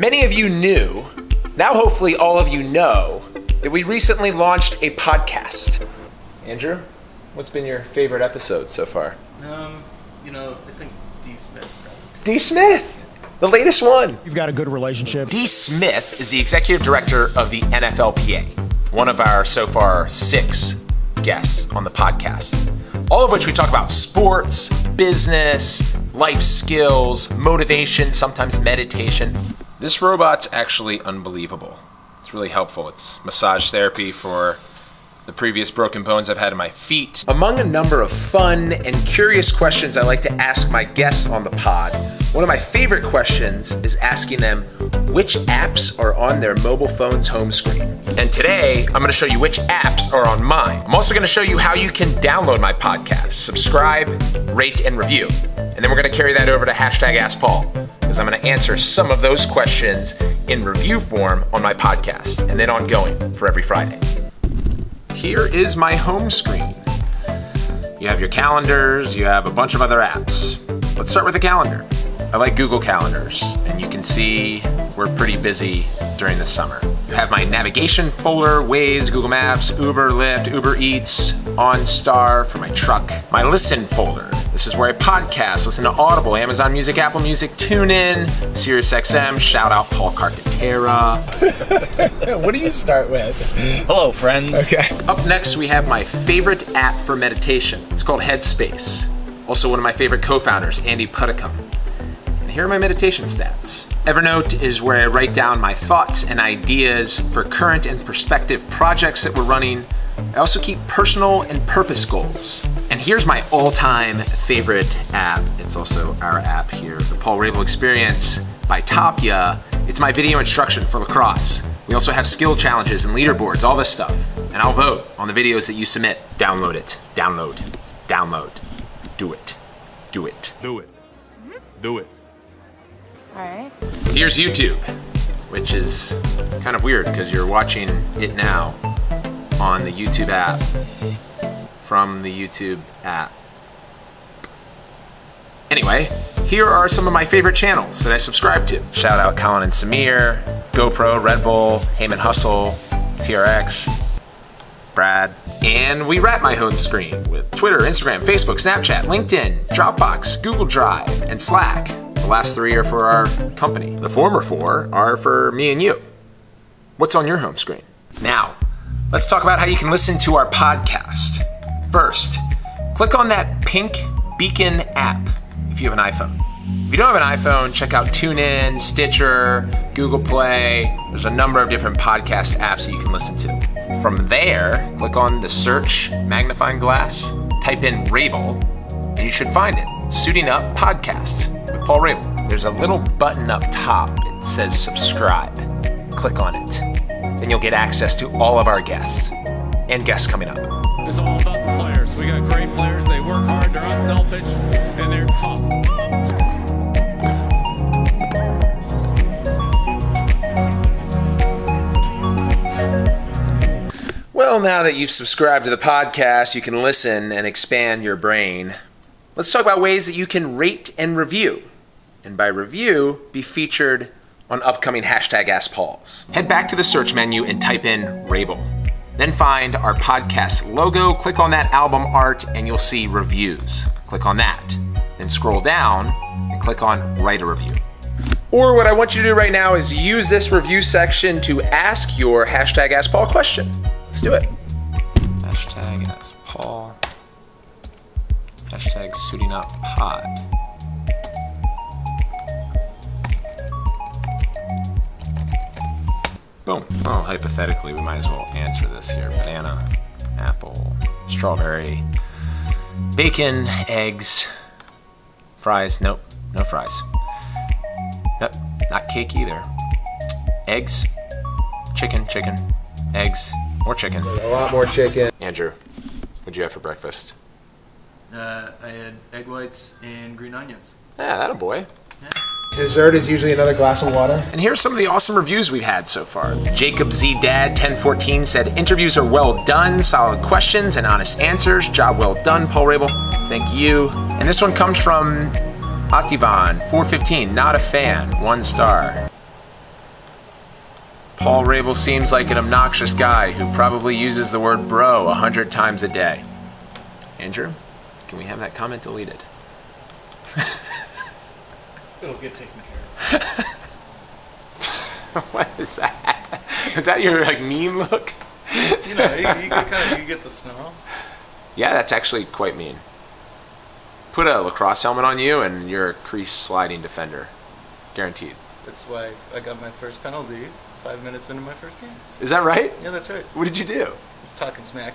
Many of you knew, now hopefully all of you know, that we recently launched a podcast. Andrew, what's been your favorite episode so far? I think D. Smith. D. Smith, the latest one. You've got a good relationship. D. Smith is the executive director of the NFLPA, one of our so far 6 guests on the podcast, all of which we talk about sports, business, life skills, motivation, sometimes meditation. This robot's actually unbelievable. It's really helpful. It's massage therapy for the previous broken bones I've had in my feet. Among a number of fun and curious questions I like to ask my guests on the pod, one of my favorite questions is asking them which apps are on their mobile phone's home screen. And today, I'm gonna show you which apps are on mine. I'm also gonna show you how you can download my podcast, subscribe, rate, and review. And then we're gonna carry that over to #AskPaul, because I'm gonna answer some of those questions in review form on my podcast, and then ongoing for every Friday. Here is my home screen. You have your calendars, you have a bunch of other apps. Let's start with the calendar. I like Google Calendars, and you can see we're pretty busy during the summer. You have my navigation folder, Waze, Google Maps, Uber, Lyft, Uber Eats, OnStar for my truck. My listen folder. This is where I podcast, listen to Audible, Amazon Music, Apple Music, TuneIn, SiriusXM, shout out Paul Carcaterra. What do you start with? Hello, friends. Okay. Up next, we have my favorite app for meditation. It's called Headspace. Also one of my favorite co-founders, Andy Puddicombe. And here are my meditation stats. Evernote is where I write down my thoughts and ideas for current and prospective projects that we're running. I also keep personal and purpose goals. And here's my all-time favorite app. It's also our app here, the Paul Rabil Experience by Tapia. It's my video instruction for Lacrosse. We also have skill challenges and leaderboards, all this stuff. And I'll vote on the videos that you submit. Download it. Download. Download. Do it. Do it. Do it. Do it. All right. Here's YouTube, which is kind of weird because you're watching it now on the YouTube app, from the YouTube app. Anyway, here are some of my favorite channels that I subscribe to. Shout out Colin and Samir, GoPro, Red Bull, Heyman Hustle, TRX, Brad. And we wrap my home screen with Twitter, Instagram, Facebook, Snapchat, LinkedIn, Dropbox, Google Drive, and Slack. The last 3 are for our company. The former 4 are for me and you. What's on your home screen? Now, let's talk about how you can listen to our podcast. First, click on that pink beacon app if you have an iPhone. If you don't have an iPhone, check out TuneIn, Stitcher, Google Play. There's a number of different podcast apps that you can listen to. From there, click on the search magnifying glass, type in Rabil, and you should find it. Suiting Up Podcasts with Paul Rabil. There's a little button up top. It says subscribe. Click on it. Then you'll get access to all of our guests and guests coming up. It's all about the players. We got great players. They work hard. They're unselfish, and they're tough. Well, now that you've subscribed to the podcast, you can listen and expand your brain. Let's talk about ways that you can rate and review. And by review, be featured on upcoming #AskPauls. Head back to the search menu and type in Rabil. Then find our podcast logo, click on that album art, and you'll see reviews. Click on that. Then scroll down and click on Write a Review. Or what I want you to do right now is use this review section to ask your #AskPaul question. Let's do it. #AskPaul. #SuitingUpPod. Boom. Well, hypothetically, we might as well answer this here. Banana, apple, strawberry, bacon, eggs, fries. Nope, no fries. Nope, not cake either. Eggs, chicken, eggs, more chicken. A lot more chicken. Andrew, what'd you have for breakfast? I had egg whites and green onions. Yeah, that a boy. Yeah. Dessert is usually another glass of water. And here's some of the awesome reviews we've had so far. Jacob Z Dad 1014 said, interviews are well done, solid questions and honest answers. Job well done, Paul Rabil. Thank you. And this one comes from Ativan 415, not a fan, 1 star. Paul Rabil seems like an obnoxious guy who probably uses the word bro 100 times a day. Andrew, can we have that comment deleted? It'll get taken care of. What is that? Is that your like mean look? You know, you get the snow. Yeah, that's actually quite mean. Put a lacrosse helmet on you and you're a crease sliding defender. Guaranteed. That's why I got my first penalty 5 minutes into my first game. Is that right? Yeah, that's right. What did you do? I was talking smack.